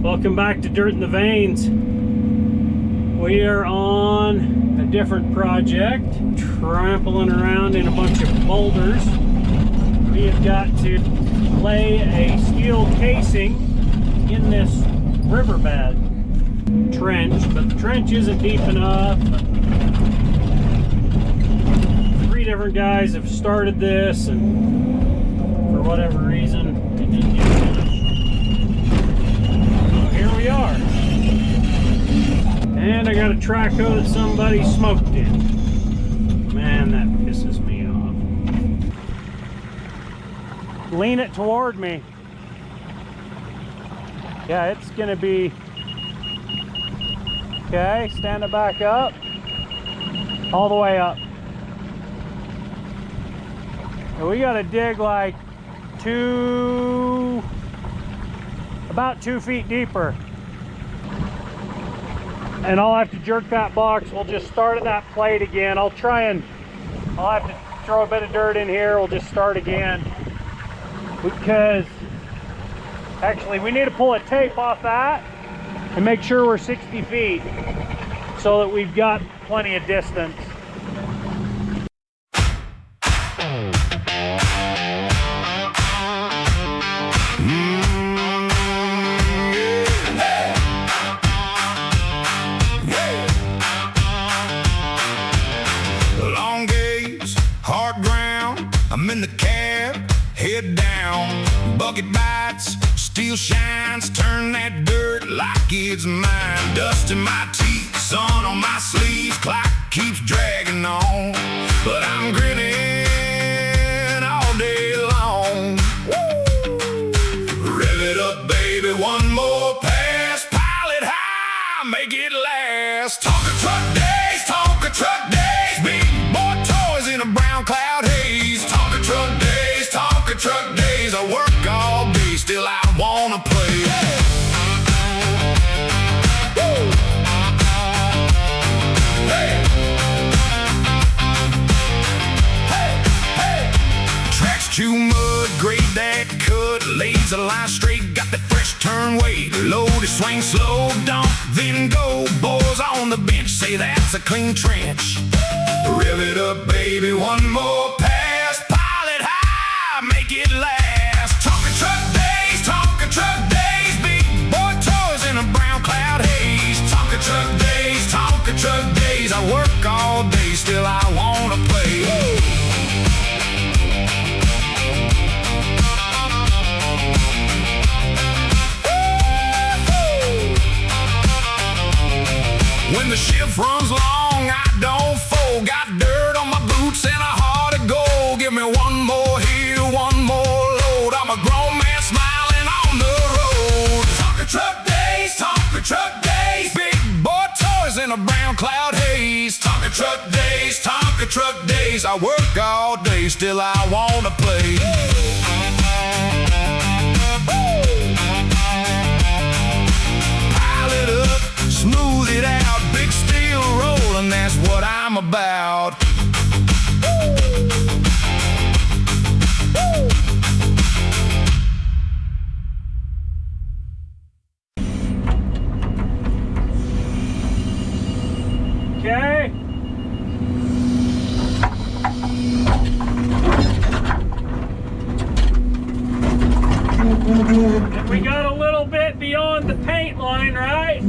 Welcome back to Dirt in the Veins. We are on a different project, trampling around in a bunch of boulders. We have got to lay a steel casing in this riverbed trench, but the trench isn't deep enough. 3 different guys have started this, and for whatever reason, it didn't get finished. So here we are. And I got a track hoe that somebody smoked in. Man, that pisses me off. Lean it toward me. Yeah, it's gonna be... Okay, stand it back up. All the way up. And we gotta dig like about 2 feet deeper. And I'll have to jerk that box. We'll just start at that plate again. I'll have to throw a bit of dirt in here. We'll just start again. Because actually we need to pull a tape off that and make sure we're 60 feet so that we've got plenty of distance. I'm in the cab, head down, bucket bites, steel shines, turn that dirt like it's mine. Dust in my teeth, sun on my sleeves, clock keeps dragging on, but I'm grinning all day long. Woo! Rev it up, baby, one more pass, pile it high, make it last. Tonka truck days, big boy toys in a brown cloud haze. Tonka truck days, I work all day, still I wanna play. Woo! Hey! Hey! Hey! Tracks chew mud, grade that cut, lays a line straight, got that fresh turn weight. Load it, swing slow, dump, then go. Boys on the bench say that's a clean trench. Rev it up, baby, one more pass, pile it high, make it last. Tonka truck days, big boy toys in a brown cloud haze. Tonka truck days, I work all day, still I wanna play. Woo! When the shift runs long, I don't fold. Got dirt on my boots and a heart of gold. Give me one more hill, one more load. I'm a grown man smiling on the road. Tonka truck days, big boy toys in a brown cloud haze. Tonka truck days, I work all day, still I wanna play. Pile it up, smooth it out, big steel rolling, that's what I'm about. Woo! Woo! Okay. And we got a little bit beyond the paint line, right?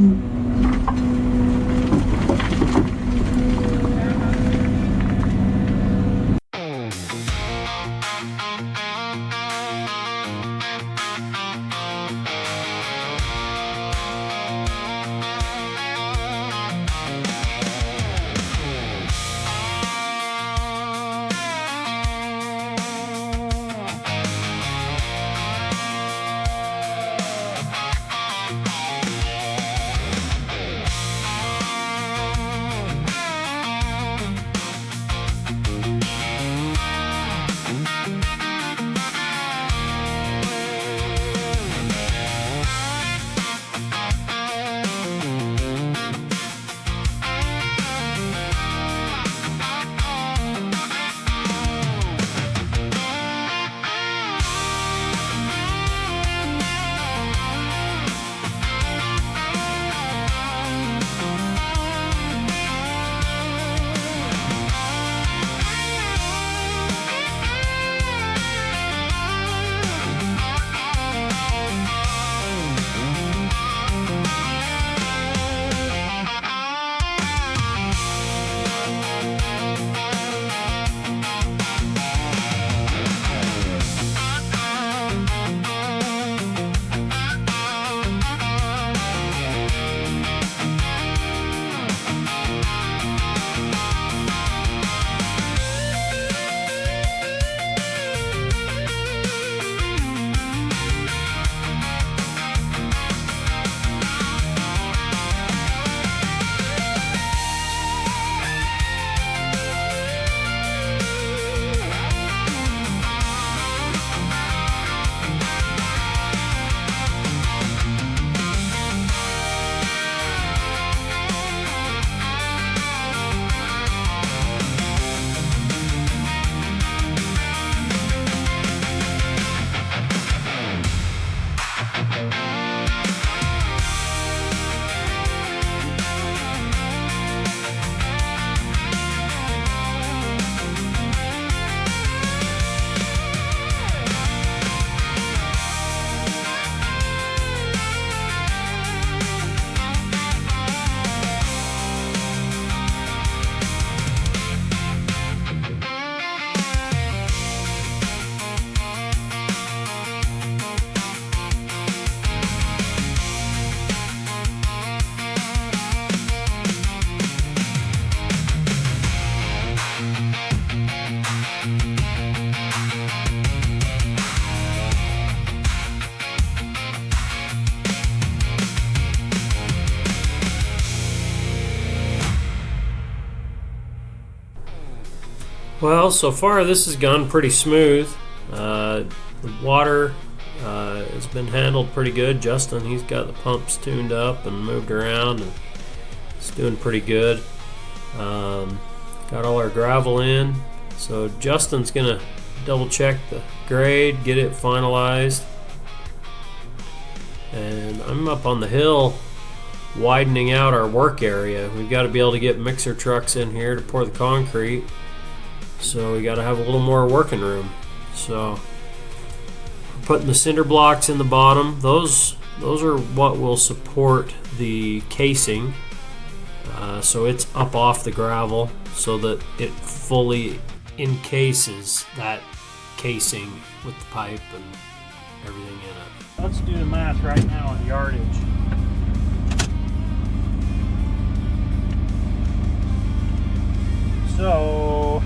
Well, so far this has gone pretty smooth. The water has been handled pretty good. Justin, he's got the pumps tuned up and moved around, and it's doing pretty good. Got all our gravel in, so Justin's gonna double check the grade, get it finalized, and I'm up on the hill widening out our work area. We've got to be able to get mixer trucks in here to pour the concrete, so we got to have a little more working room. So we're putting the cinder blocks in the bottom. Those are what will support the casing, so it's up off the gravel so that it fully encases that casing with the pipe and everything in it. Let's do the math right now on yardage. So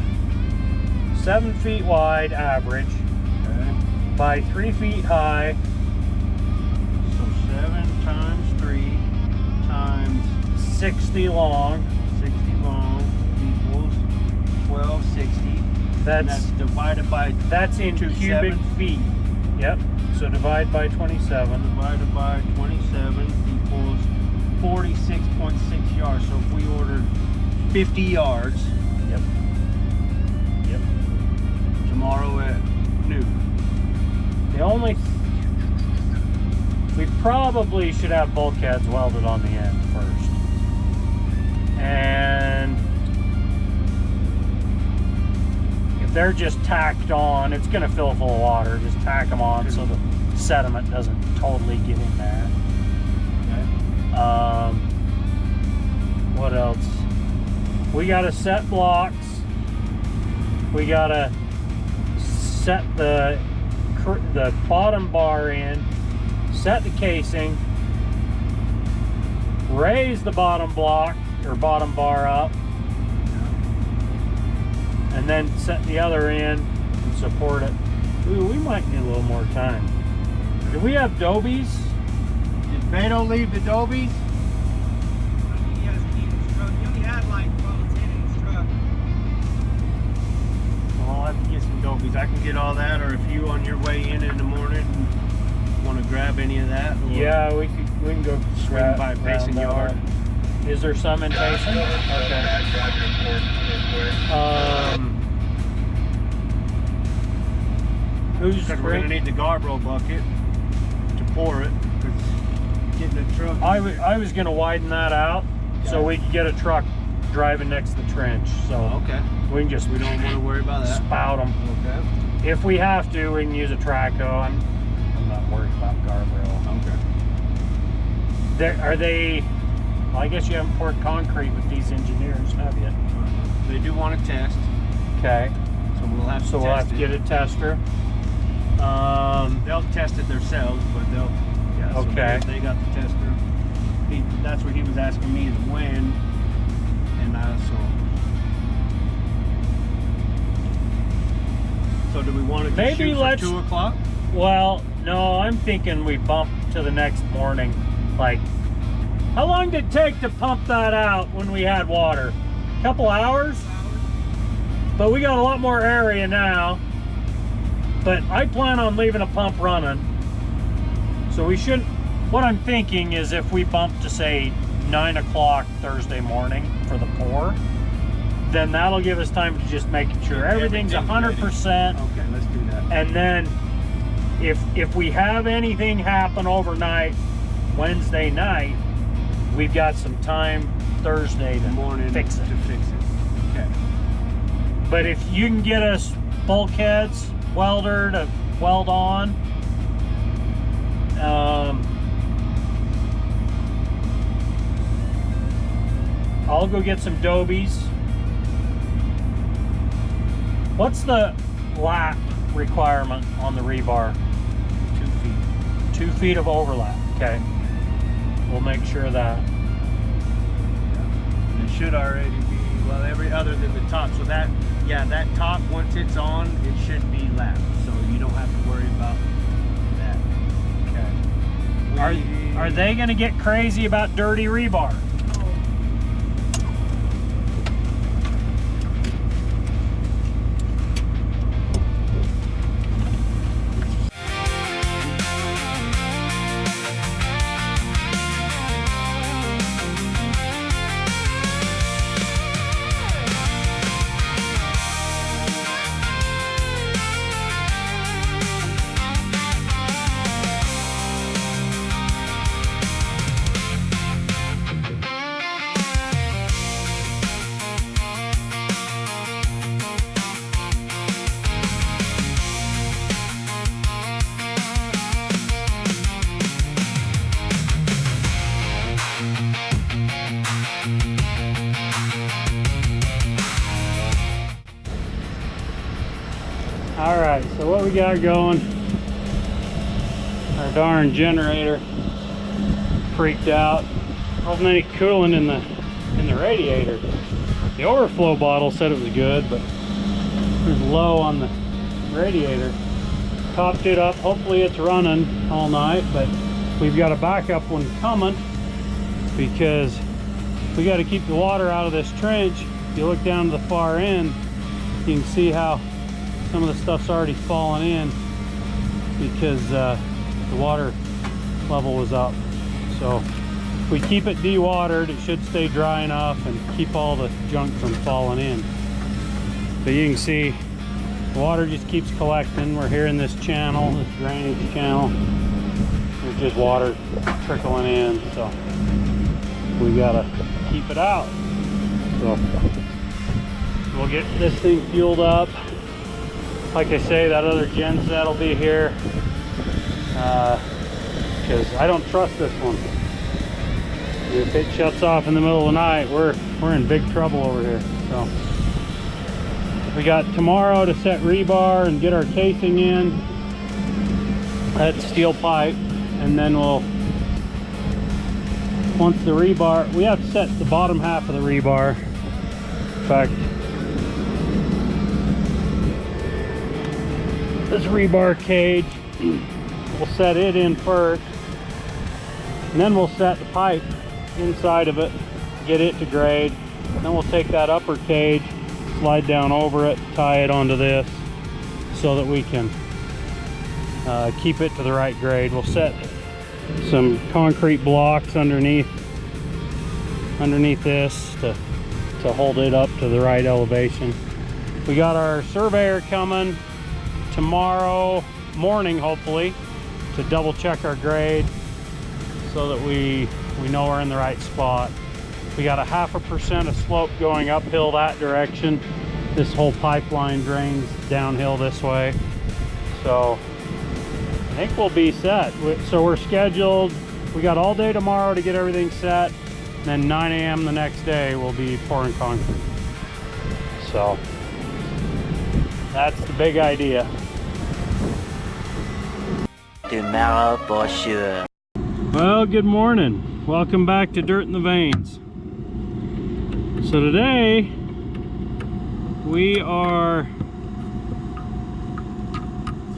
7 feet wide average, okay, by 3 feet high. So 7 times 3 times 60 long. 60 long equals 1260. That's divided by. That's in cubic feet. Yep. So divide by 27. Divided by 27 equals 46.6 yards. So if we ordered 50 yards. Yep. Yep. Tomorrow at noon. We probably should have bulkheads welded on the end first. And if they're just tacked on, it's going to fill full of water. Just tack them on so the sediment doesn't totally get in there. Okay. What else? We got to set blocks. We got to set the bottom bar in, set the casing, raise the bottom block or bottom bar up, and then set the other end and support it. Ooh, we might need a little more time. Do we have dobies? Did Beto leave the dobies? I can get all that, or if you on your way in the morning want to grab any of that. Yeah, we can go swing by Payson Yard. Is there some in Payson? Okay. We're going to need the garbro bucket to pour it. Getting the truck. I was going to widen that out so we could get a truck driving next to the trench. So okay. We don't want to worry about that. Spout them. Okay. If we have to, we can use a traco. I'm not worried about guardrail. Okay. Are they? Well, I guess you haven't poured concrete with these engineers, have you? They do want to test. Okay. So we'll have to get a tester. They'll test it themselves, but they'll. Yeah. Okay. So they got the tester. That's what he was asking me is when, and So do we want to maybe shoot for 2 o'clock? Well, no, I'm thinking we bump to the next morning. Like, how long did it take to pump that out when we had water? A couple hours? But we got a lot more area now. But I plan on leaving a pump running. So we shouldn't, what I'm thinking is if we bump to say 9 o'clock Thursday morning for the pour, then that'll give us time to just make sure everything's 100%. Okay, let's do that. And then if we have anything happen overnight, Wednesday night, we've got some time Thursday morning fix it. Okay. But if you can get us bulkheads, welder to weld on, I'll go get some dobies. What's the lap requirement on the rebar? 2 feet. 2 feet of overlap. Okay. We'll make sure of that. Yeah. It should already be, well, every other than the top. So that, yeah, that top, once it's on, it should be lapped. So you don't have to worry about that. Okay. Are they going to get crazy about dirty rebar? we got going. Our darn generator freaked out. Wasn't any coolant in the radiator. The overflow bottle said it was good, but it was low on the radiator. Topped it up. Hopefully it's running all night, but we've got a backup one coming because we got to keep the water out of this trench. If you look down to the far end, you can see how some of the stuff's already fallen in because the water level was up. So if we keep it dewatered, it should stay dry enough and keep all the junk from falling in. But you can see the water just keeps collecting. We're here in this channel, this drainage channel. There's just water trickling in, so we gotta keep it out. So we'll get this thing fueled up. Like I say, that other gen set will be here because I don't trust this one. If it shuts off in the middle of the night, we're in big trouble over here. So we got tomorrow to set rebar and get our casing in. That's steel pipe, and then we'll, once the rebar, we have to set the bottom half of the rebar. In fact, this rebar cage, we'll set it in first, and then we'll set the pipe inside of it, get it to grade. Then we'll take that upper cage, slide down over it, tie it onto this so that we can keep it to the right grade. We'll set some concrete blocks underneath this to hold it up to the right elevation. We got our surveyor coming tomorrow morning, hopefully, to double check our grade so that we know we're in the right spot. We got a 0.5% of slope going uphill that direction. This whole pipeline drains downhill this way, so I think we'll be set. So we're scheduled, we got all day tomorrow to get everything set, and then 9 a.m. the next day we'll be pouring concrete. So that's the big idea. Tomorrow for sure. Well, good morning. Welcome back to Dirt in the Veins. So today we are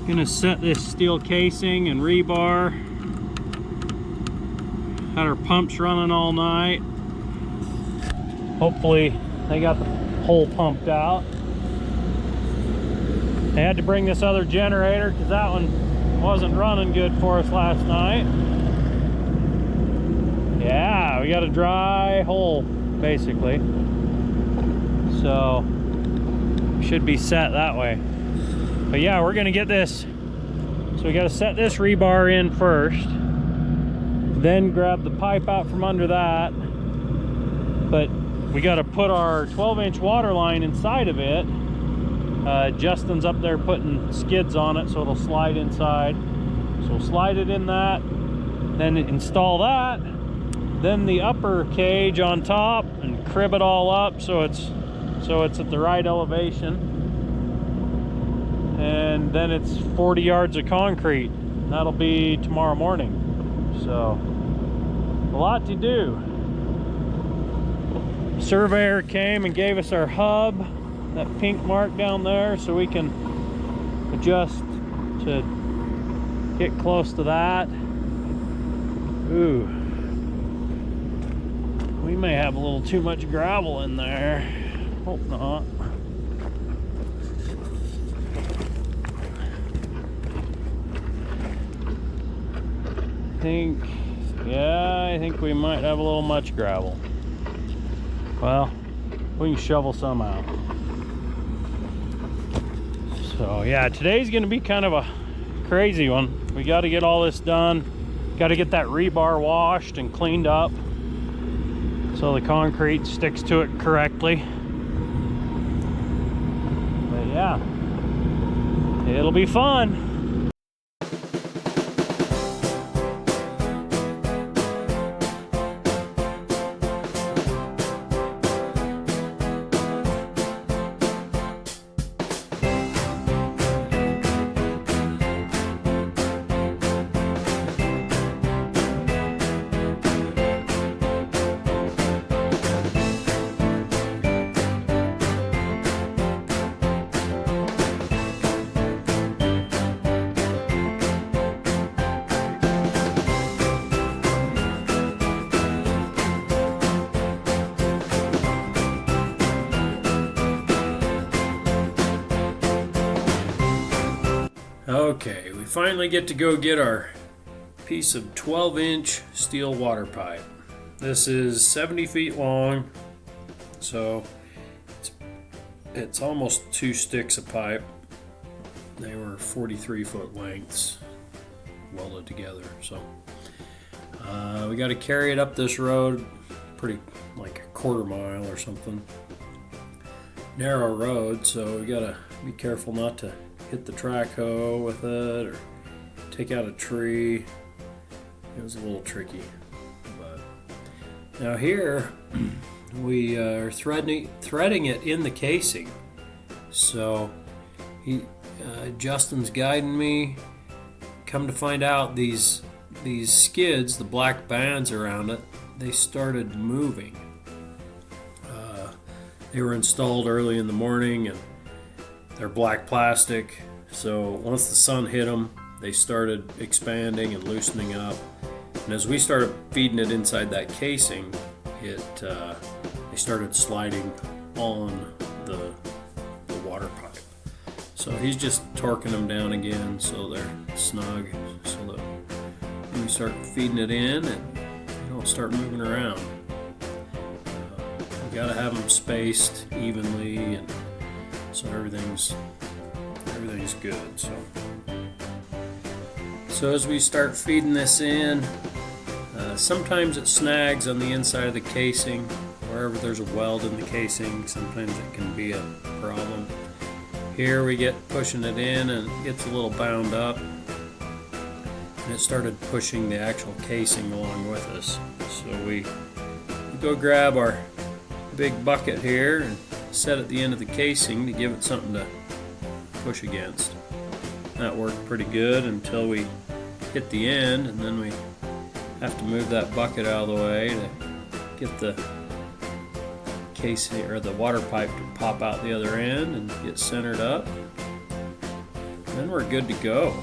gonna set this steel casing and rebar. Had our pumps running all night. Hopefully they got the hole pumped out. They had to bring this other generator because that one wasn't running good for us last night. Yeah, we got a dry hole basically, so should be set that way. But yeah, we're gonna get this, so we got to set this rebar in first, then grab the pipe out from under that, but we got to put our 12-inch water line inside of it. Justin's up there putting skids on it so it'll slide inside, so we'll slide it in that, then install that, then the upper cage on top, and crib it all up so it's at the right elevation, and then it's 40 yards of concrete. That'll be tomorrow morning. So a lot to do. Surveyor came and gave us our hub, that pink mark down there, so we can adjust to get close to that. Ooh, we may have a little too much gravel in there. Hope not. I think we might have a little much gravel. Well, we can shovel some out. So yeah, today's gonna be kind of a crazy one. We got to get all this done. Got to get that rebar washed and cleaned up so the concrete sticks to it correctly. But yeah, it'll be fun. Okay, we finally get to go get our piece of 12-inch steel water pipe. This is 70 feet long, so it's almost 2 sticks of pipe. They were 43-foot lengths welded together, so we got to carry it up this road, pretty like a quarter mile or something. Narrow road, so we got to be careful not to hit the track hoe with it or take out a tree. It was a little tricky, but now here we are threading it in the casing. So Justin's guiding me. Come to find out, these skids, the black bands around it, they started moving. They were installed early in the morning, and they're black plastic, so once the sun hit them, they started expanding and loosening up. And as we started feeding it inside that casing, they started sliding on the water pipe. So he's just torquing them down again so they're snug, so that when we start feeding it in, they don't start moving around. We gotta have them spaced evenly, and so everything's good. So as we start feeding this in, sometimes it snags on the inside of the casing. Wherever there's a weld in the casing, sometimes it can be a problem. Here we get pushing it in, and it gets a little bound up, and it started pushing the actual casing along with us. So we go grab our big bucket here and set at the end of the casing to give it something to push against. That worked pretty good until we hit the end, and then we have to move that bucket out of the way to get the casing or the water pipe to pop out the other end and get centered up. And then we're good to go.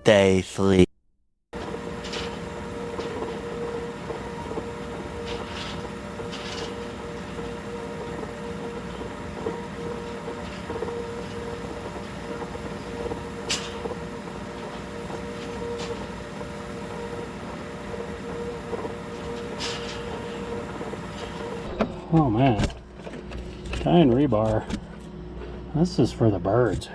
Day 3. Oh man, Tying rebar. This is for the birds.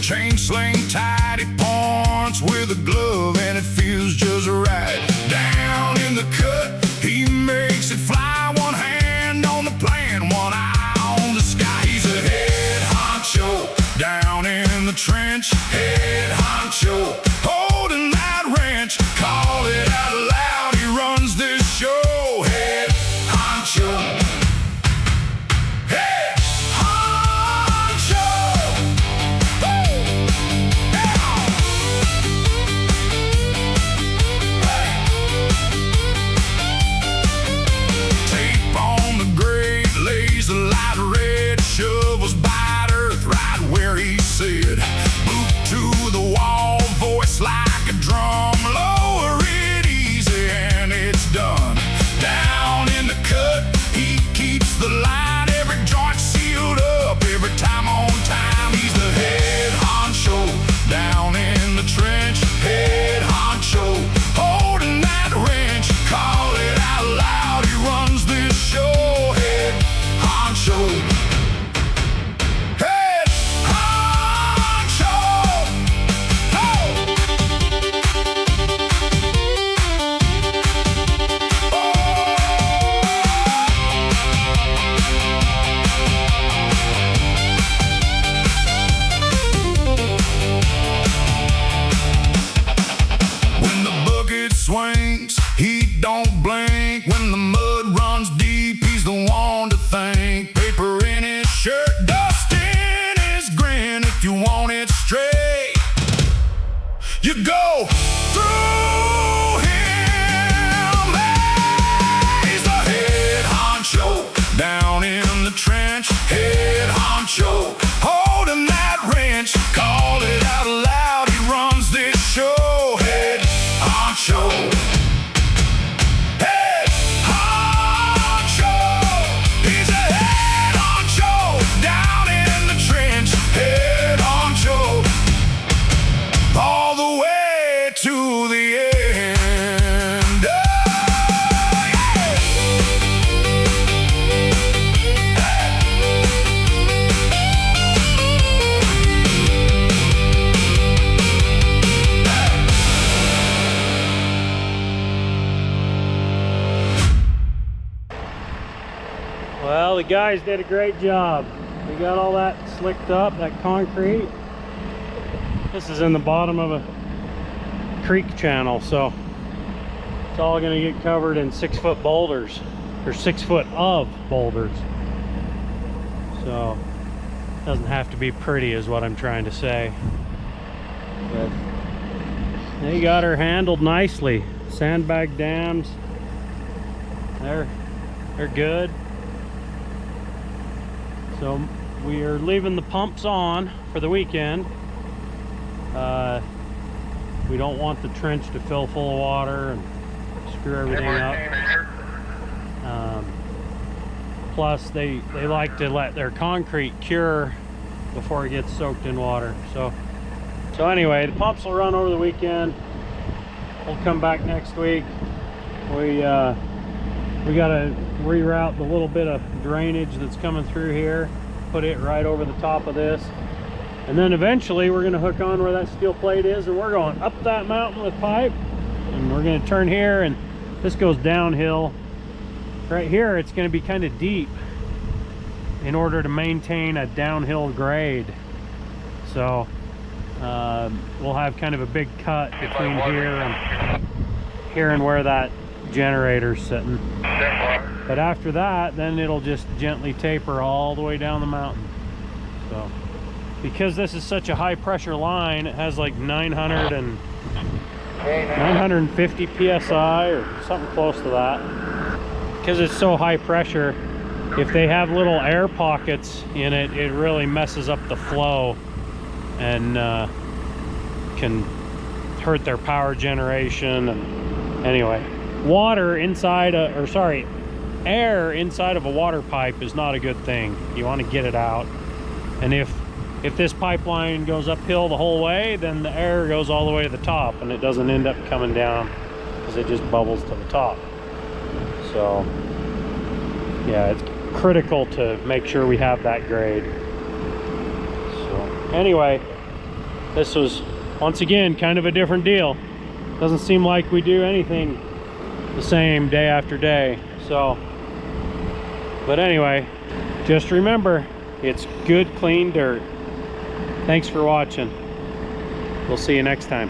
Chain sling tight, it points with a glove and it feels just right. Down in the cut, he makes it fly. One hand on the plan, one eye on the sky. He's a head honcho down in the trench. Head honcho holding that wrench. Call it out loud, he runs this show. Head honcho. Said, boot to the wall, voice like a drum. Lower it easy and it's done. Down in the cut, he keeps the line. Every joint sealed up, every time on time. He's the head honcho down in the trench. Head honcho holding that wrench. Call it out loud, he runs this show. Head honcho. Swings, he don't blink. When the mud runs deep, he's the one to thank. Paper in his shirt, dust in his grin. If you want it straight, you go through him. He's the head honcho down in the trench. Head honcho holding that wrench. Call it out loud, he runs this show. Head honcho. Head honcho. He's a head honcho down in the trench. Head honcho all the way to the end. Well, the guys did a great job. We got all that slicked up, that concrete. This is in the bottom of a creek channel, so it's all going to get covered in 6-foot boulders, or 6 foot of boulders. So it doesn't have to be pretty is what I'm trying to say. But they got her handled nicely. Sandbag dams, they're good. So we are leaving the pumps on for the weekend. We don't want the trench to fill full of water and screw everything up. Plus they like to let their concrete cure before it gets soaked in water. So anyway, the pumps will run over the weekend. We'll come back next week. We got to reroute the little bit of drainage that's coming through here, put it right over the top of this, and then eventually we're going to hook on where that steel plate is, and we're going up that mountain with pipe, and we're going to turn here, and this goes downhill. Right here it's going to be kind of deep in order to maintain a downhill grade. So we'll have kind of a big cut between here and where that generator's sitting. But after that, then it'll just gently taper all the way down the mountain. So because this is such a high pressure line, it has like 950 psi or something close to that. Because it's so high pressure, if they have little air pockets in it, it really messes up the flow and can hurt their power generation. And anyway, water inside air inside of a water pipe is not a good thing. You want to get it out. And if this pipeline goes uphill the whole way, then the air goes all the way to the top and it doesn't end up coming down because it just bubbles to the top. So yeah, it's critical to make sure we have that grade. So anyway, this was once again kind of a different deal. Doesn't seem like we do anything the same day after day. So, but anyway, just remember, it's good, clean dirt. Thanks for watching. We'll see you next time.